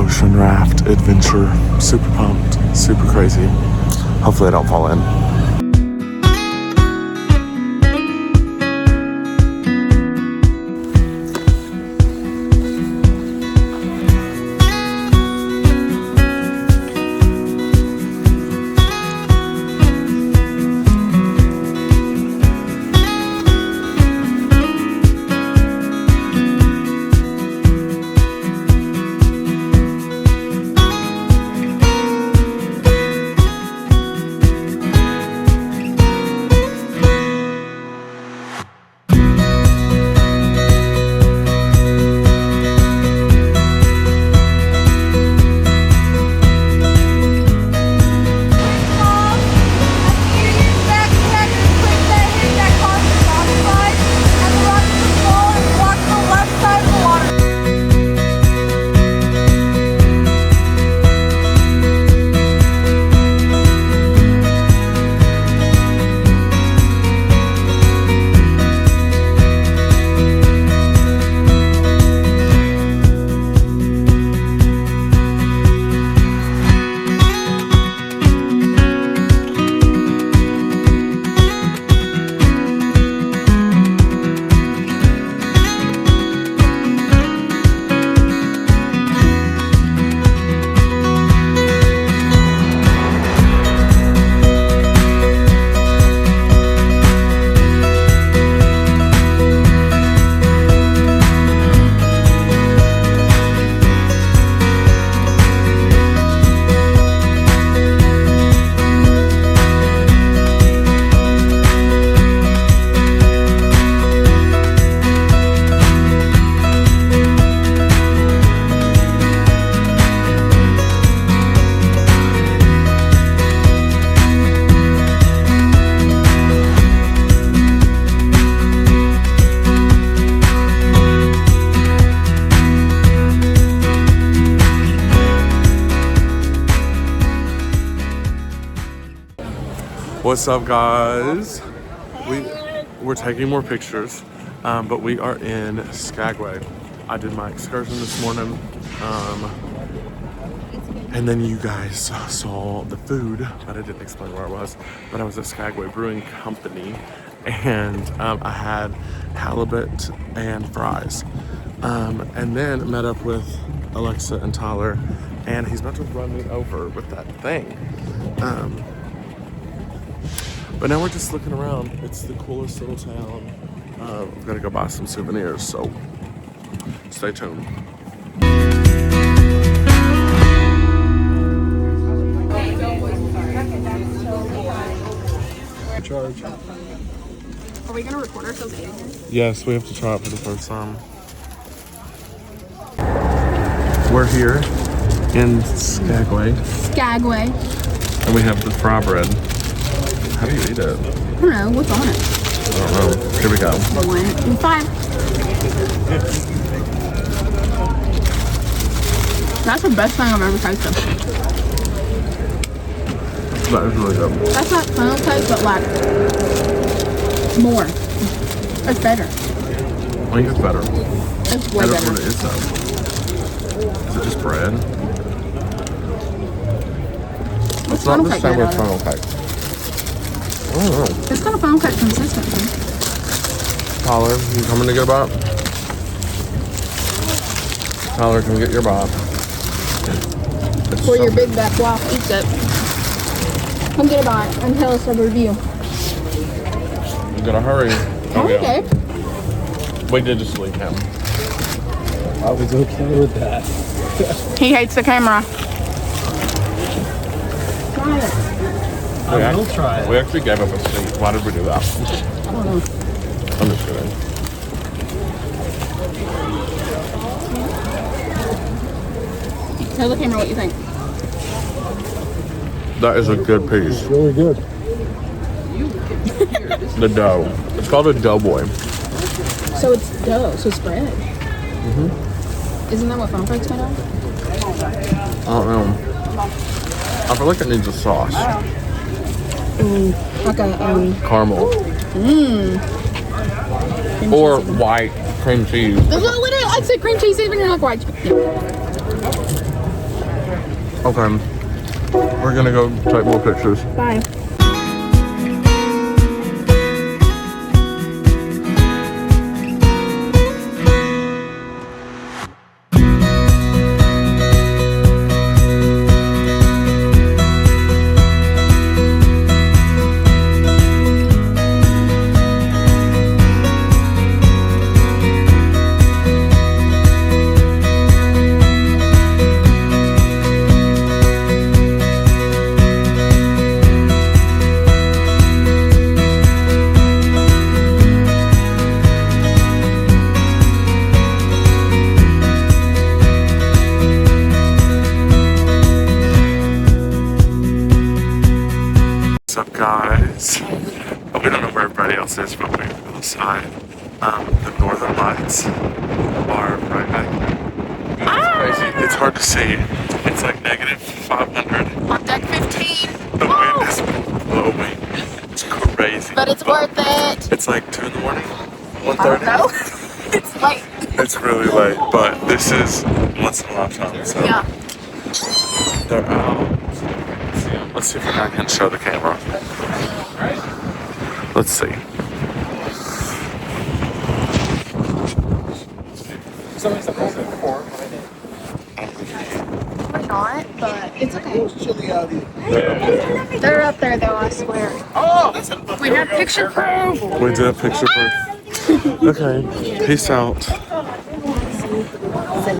ocean raft adventure. Super pumped, super crazy. Hopefully I don't fall in. What's up, guys? We're taking more pictures, but we are in Skagway. I did my excursion this morning, and then you guys saw the food, but I didn't explain where I was. But I was at Skagway Brewing Company, and I had halibut and fries, and then met up with Alexa and Tyler, and he's about to run me over with that thing. But now we're just looking around. It's the coolest little town. I'm gonna go buy some souvenirs, so stay tuned. Charge. Are we gonna record ourselves eating here? Yes, we have to try it for the first time. We're here in Skagway. Skagway. And we have the fry bread. How do you eat it? I don't know. What's on it? I don't know. Here we go. 1 and 5. That's the best thing I've ever tasted. That is really good. That's not funnel cake, but like more. It's better. I think it's better. It's way better. What it is though. Is it just bread? It's not the same with funnel cake. I don't know. It's got a funnel cake consistency. Tyler, you coming to get a bite? Tyler, can we get your bite? For your big back wife eats it. Come get a bite and tell us a review. You gotta hurry. Okay. We did just leave him. I was okay with that. He hates the camera. Try it. I will try it. We actually gave up a seat. Why did we do that? I don't know. I'm just kidding. Tell the camera what you think. That is a good piece. It's really good. The dough. It's called a Doughboy. So it's dough, so it's bread. Mm-hmm. Isn't that what funnel cake's made of? I don't know. I feel like it needs a sauce. Like a Caramel. Or white cream cheese. That's what literally I said cream cheese, even you're like white. Okay. We're gonna go take more pictures. Bye. What's up, guys? We don't know where everybody else is, but we're outside. The northern lights are right back there. It's crazy. It's hard to see. It's like negative 500. On deck 15. The wind is blowing. It's crazy. But it's worth it. It's like 2 in the morning, I don't 1:30. know. It's late. It's really late, but this is once in a lifetime. So Yeah. they're out. Let's see if I can show the camera. Let's see. We're not, but it's okay. They're up there though, I swear. We have picture proof. We did a picture proof. Okay, peace out.